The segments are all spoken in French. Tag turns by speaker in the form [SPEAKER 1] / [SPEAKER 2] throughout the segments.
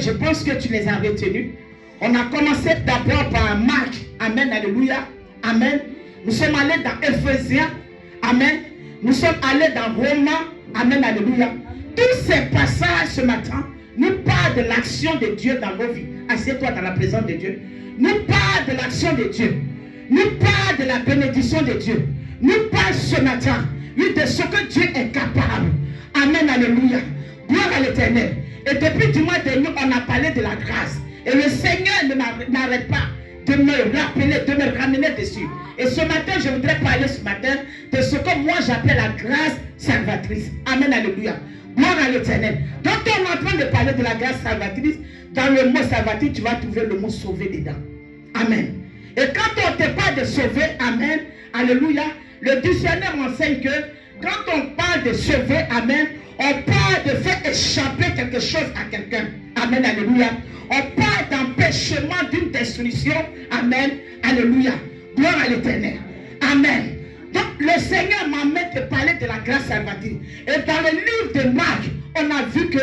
[SPEAKER 1] je pense que tu les as retenus. On a commencé d'abord par Marc. Amen, alléluia. Amen. Nous sommes allés dans Éphésiens. Amen. Nous sommes allés dans Romains. Amen, alléluia. Tous ces passages ce matin nous parlent de l'action de Dieu dans nos vies. Assieds-toi dans la présence de Dieu. Nous parlent de l'action de Dieu. Nous parlent de la bénédiction de Dieu. Nous parlons ce matin, oui, de ce que Dieu est capable. Amen, alléluia. Gloire à l'Éternel. Et depuis du mois dernier, on a parlé de la grâce. Et le Seigneur n'arrête pas de me rappeler, de me ramener dessus. Et ce matin, je voudrais parler ce matin de ce que moi j'appelle la grâce salvatrice. Amen, alléluia. Gloire à l'Éternel. Donc on est en train de parler de la grâce salvatrice. Dans le mot salvatrice, tu vas trouver le mot sauver dedans. Amen. Et quand on te parle de sauver, amen, alléluia, le dictionnaire m'enseigne que quand on parle de sauver, amen, on parle de faire échapper quelque chose à quelqu'un. Amen, alléluia. On parle d'empêchement d'une destruction. Amen, alléluia. Gloire à l'Éternel. Amen. Donc le Seigneur m'amène de parler de la grâce salvatrice. Et dans le livre de Marc, on a vu que,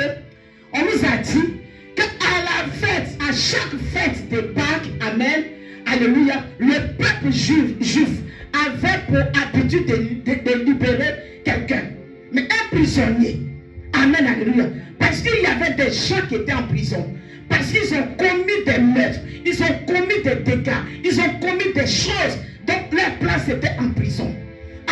[SPEAKER 1] on nous a dit qu'à la fête, à chaque fête de Pâques, amen, alléluia, le peuple juif avait pour habitude de libérer quelqu'un. Mais un prisonnier. Amen, alléluia. Parce qu'il y avait des gens qui étaient en prison. Parce qu'ils ont commis des meurtres. Ils ont commis des dégâts. Ils ont commis des choses. Donc leur place était en prison.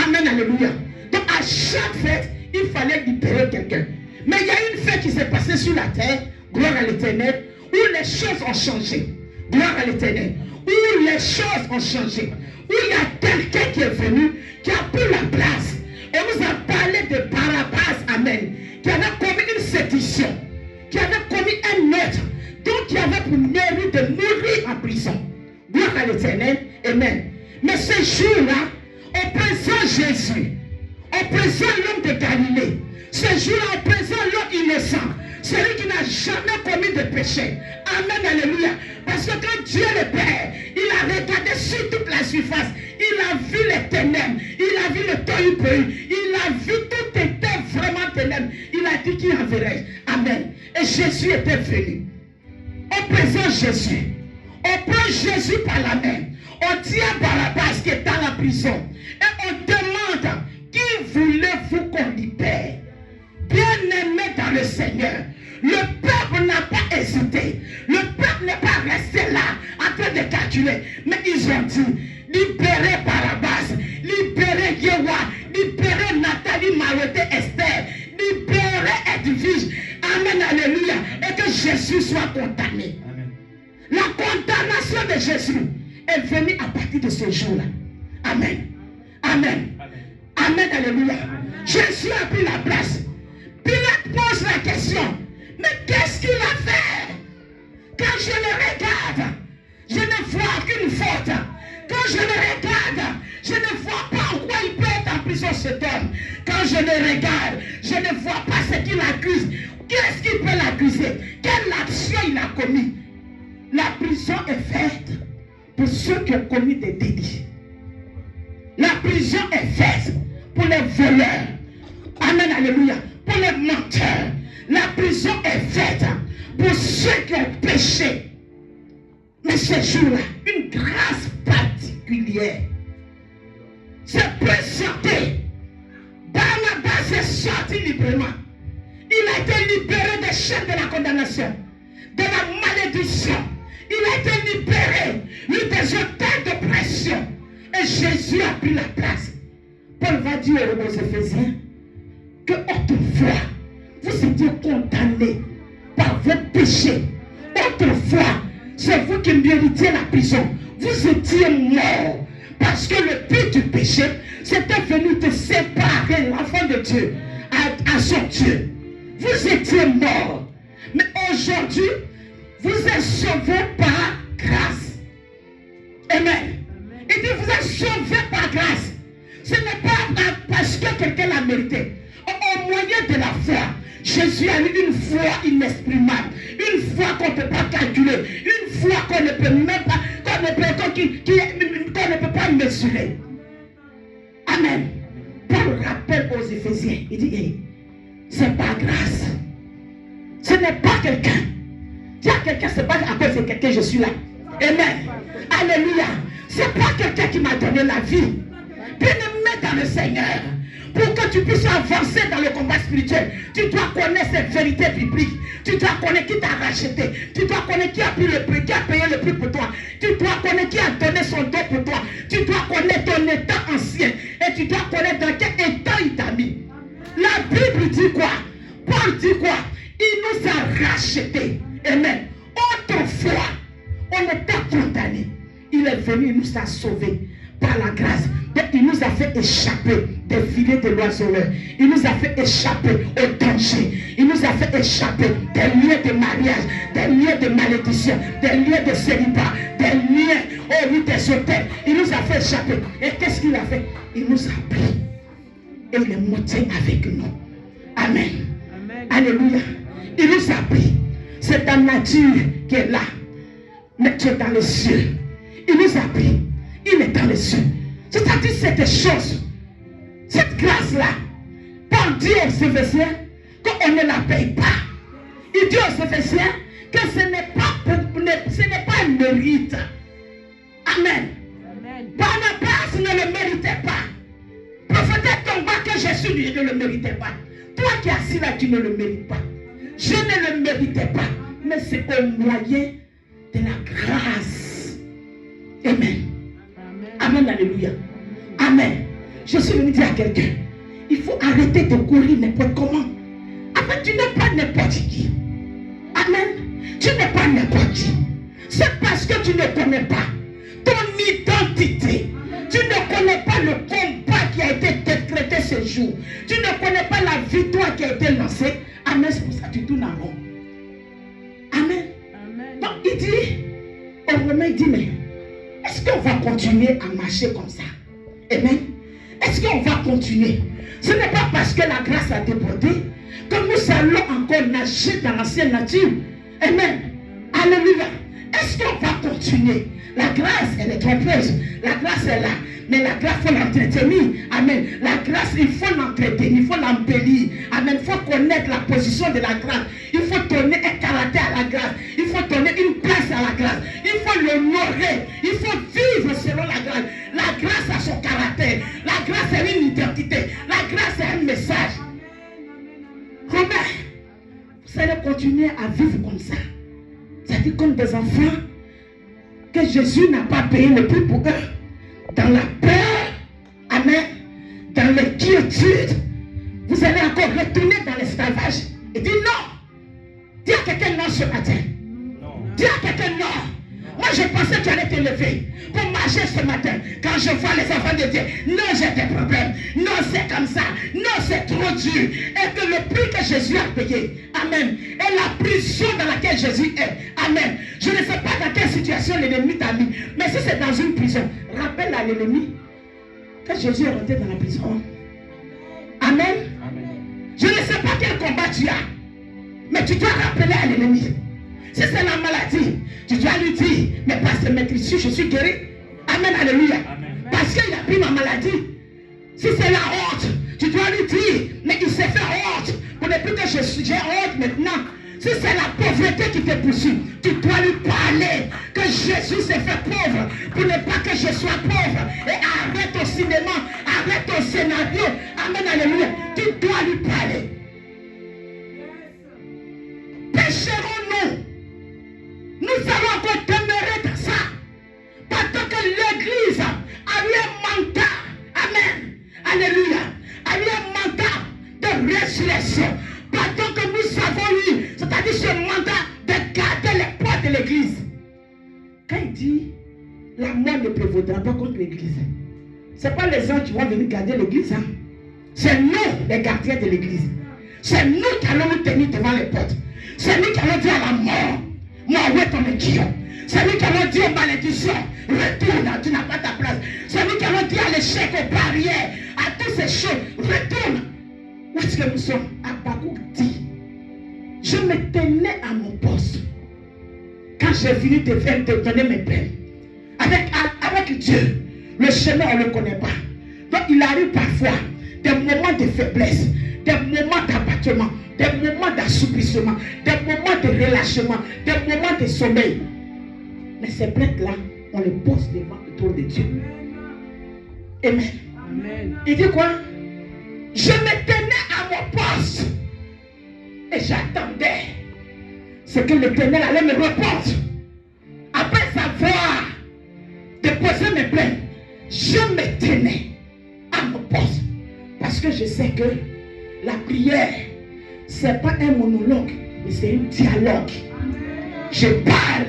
[SPEAKER 1] Amen, alléluia. Donc à chaque fête, il fallait libérer quelqu'un. Mais il y a une fête qui s'est passée sur la terre. Gloire à l'Éternel. Où les choses ont changé. Gloire à l'Éternel. Où les choses ont changé. Où il y a quelqu'un qui est venu, qui a pris la place. Et on nous a parlé de Barabbas, amen, qui avait commis une sédition, qui avait commis un meurtre, donc qui avait pour mérite de mourir en prison. Gloire à l'Éternel, amen. Mais ce jour-là, on présente Jésus, on présente l'homme de Galilée. Ce jour-là, on présente l'homme innocent, celui qui n'a jamais commis de péché. Amen, alléluia. Parce que quand Dieu le Père, il a regardé sur toute la surface, il a vu les ténèbres, il a vu le tohu-bohu, il a vu tout était vraiment ténèbres. Il a dit qu'il enverrait. Amen. Et Jésus était venu. On présente Jésus. On prend Jésus par la main. On tient Barabbas qui est dans la prison. Et on demande, qui voulez-vous qu'on libère? Bien-aimé dans le Seigneur, le peuple n'a pas hésité. Le peuple n'est pas resté là en train de calculer. Mais ils ont dit, libérez Barabbas, libérez Yewa, libérez Nathalie, Maroté, Esther, libérez Edwige. Amen, alléluia. Et que Jésus soit condamné. Amen. La condamnation de Jésus est venue à partir de ce jour-là. Amen. Amen. Amen, alléluia. Jésus a pris la place. Pilate pose la question. Mais qu'est-ce qu'il a fait? Quand je le regarde, je ne vois qu'une faute. Quand je le regarde, je ne vois pas en quoi il peut être en prison cet homme. Quand je le regarde, je ne vois pas ce qu'il accuse. Qu'est-ce qu'il peut l'accuser? Quelle action il a commis? La prison est faite pour ceux qui ont commis des délits. La prison est faite pour les voleurs. Amen, alléluia. Pour les menteurs. La prison est faite pour ceux qui ont péché. Mais ce jour-là, une grâce particulière s'est présentée. Barnabas est sorti librement. Il a été libéré des chaînes de la condamnation, de la malédiction. Il a été libéré des hôtels de pression. Et Jésus a pris la place. Paul va dire aux Éphésiens que autrefois, vous étiez condamnés par vos péchés. Autrefois, c'est vous qui méritiez la prison. Vous étiez morts. Parce que le but du péché, c'était venu te séparer, l'enfant de Dieu, à son Dieu. Vous étiez morts. Mais aujourd'hui, vous êtes sauvés par grâce. Amen. Il dit, vous êtes sauvés par grâce. Ce n'est pas parce que quelqu'un l'a mérité. Au moyen de la foi, Jésus a eu une foi inexprimable, une foi qu'on ne peut pas calculer, une foi qu'on ne peut même pas, qu'on ne peut pas mesurer. Amen. Paul rappelle aux Éphésiens, il dit, hey, c'est pas grâce. Ce n'est pas quelqu'un. Dis à quelqu'un, c'est pas à cause de quelqu'un je suis là. Amen. Alléluia. C'est pas quelqu'un qui m'a donné la vie. Bien-aimé dans le Seigneur. Pour que tu puisses avancer dans le combat spirituel, tu dois connaître cette vérité biblique. Tu dois connaître qui t'a racheté. Tu dois connaître qui a pris le prix, qui a payé le prix pour toi. Tu dois connaître qui a donné son don pour toi. Tu dois connaître ton état ancien. Et tu dois connaître dans quel état il t'a mis. La Bible dit quoi? Paul dit quoi? Il nous a rachetés. Amen. Autrefois, on était condamnés. Il est venu, il nous a sauvés par la grâce. Donc, il nous a fait échapper des filets de l'oiseleur. Il nous a fait échapper au danger. Il nous a fait échapper des liens de mariage, des liens de malédiction, des liens de célibat, des liens, oh oui, des hôtels. Il nous a fait échapper. Et qu'est-ce qu'il a fait? Il nous a pris. Et il est monté avec nous. Amen. Amen. Alléluia. Il nous a pris. C'est ta nature qui est là. Mais tu es dans les cieux. Il nous a pris. Il est dans les cieux. C'est-à-dire cette chose, cette grâce-là, Paul dit aux Éphésiens qu'on ne la paye pas. Il dit aux Éphésiens que ce n'est pas un mérite. Amen. Amen. Barnabas ne le méritait pas. Prophète Tomba que Jésus lui ne le méritait pas. Toi qui es assis là, tu ne le mérites pas. Je ne le méritais pas. Mais c'est au moyen de la grâce. Amen. Amen, alléluia. Amen. Je suis venu dire à quelqu'un, il faut arrêter de courir n'importe comment. Amen, tu n'es pas n'importe qui. Amen. Tu n'es pas n'importe qui. C'est parce que tu ne connais pas ton identité. Tu ne connais pas le combat qui a été décrété ce jour. Tu ne connais pas la victoire qui a été lancée. Amen, c'est pour ça que tu tournes en rond. Amen. Amen. Donc il dit, au Romain, il dit, mais est-ce qu'on va continuer à marcher comme ça? Amen. Est-ce qu'on va continuer? Ce n'est pas parce que la grâce a débordé que nous allons encore nager dans l'ancienne nature. Amen. Alléluia. Est-ce qu'on va continuer? La grâce, elle est trompeuse. La grâce est là. Mais la grâce, il faut l'entretenir. Amen. La grâce, il faut l'entretenir. Il faut l'embellir. Amen. Il faut connaître la position de la grâce. Il faut donner un caractère à la grâce. Il faut donner une place à la grâce. Il faut l'honorer. Il faut vivre selon la grâce. La grâce a son caractère. La grâce est une identité. La grâce est un message. Romain, vous allez continuer à vivre comme ça. C'est-à-dire comme des enfants que Jésus n'a pas payé le prix pour eux. Dans la peur, amen, dans l'inquiétude, vous allez encore retourner dans l'esclavage et dire non. Dis à quelqu'un non ce matin. Dis à quelqu'un non. Moi je pensais que tu allais te lever pour marcher ce matin. Quand je vois les enfants de Dieu, non j'ai des problèmes, non c'est comme ça, non c'est trop dur. Et que le prix que Jésus a payé, amen, et la prison dans laquelle Jésus est, amen. Je ne sais pas dans quelle situation l'ennemi t'a mis, mais si c'est dans une prison, rappelle à l'ennemi que Jésus est rentré dans la prison. Amen. Je ne sais pas quel combat tu as, mais tu dois rappeler à l'ennemi. Si c'est la maladie, tu dois lui dire, mais pasteur maître, ici je suis guéri. Amen, alléluia. Amen. Parce qu'il a pris ma maladie. Si c'est la honte, tu dois lui dire, mais il s'est fait honte. Pour ne plus que j'ai honte maintenant. Si c'est la pauvreté qui te poursuit, tu dois lui parler que Jésus s'est fait pauvre pour ne pas que je sois pauvre. Et arrête ton cinéma, arrête ton scénario. Amen, alléluia. Tu dois lui parler. Pécherons-nous? Nous allons encore demeurer dans ça. Parce que l'église a eu un mandat. Amen. Alléluia. A eu un mandat de résurrection. Parce que nous avons eu, c'est-à-dire ce mandat de garder les portes de l'église. Quand il dit la mort ne prévaudra pas contre l'église, ce n'est pas les gens qui vont venir garder l'église. Hein? C'est nous, les gardiens de l'église. C'est nous qui allons nous tenir devant les portes. C'est nous qui allons dire à la mort, moi, où est ton équilibre? C'est nous qui allons dire aux malédictions, retourne, tu n'as pas ta place. C'est nous qui allons dire à l'échec, aux barrières, à toutes ces choses, retourne. Où est-ce que nous sommes? Habakkuk dit, je me tenais à mon poste. Quand j'ai fini de faire, de donner mes peines, avec Dieu, le chemin, on ne le connaît pas. Donc il arrive parfois des moments de faiblesse, des moments d'abattement. d'écartement, des moments d'assouplissement, des moments de relâchement, des moments de sommeil. Mais ces plaintes-là, on les pose devant le trône de Dieu. Amen. Amen. Il dit quoi? Je me tenais à mon poste et j'attendais ce que l'Éternel allait me répondre. Après avoir déposé mes plaintes, je me tenais à mon poste. Parce que je sais que la prière, ce n'est pas un monologue, mais c'est un dialogue. Je parle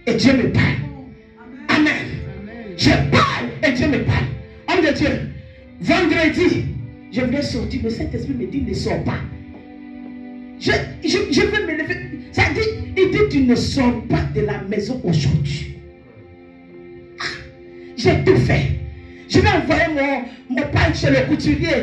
[SPEAKER 1] et Dieu me parle. Amen. Je parle et Dieu me parle. Homme de Dieu, vendredi, je voulais sortir, le Saint-Esprit me dit ne sors pas. Je veux me lever. Ça dit, il dit tu ne sors pas de la maison aujourd'hui. J'ai tout fait. Je vais envoyer mon pain chez le couturier.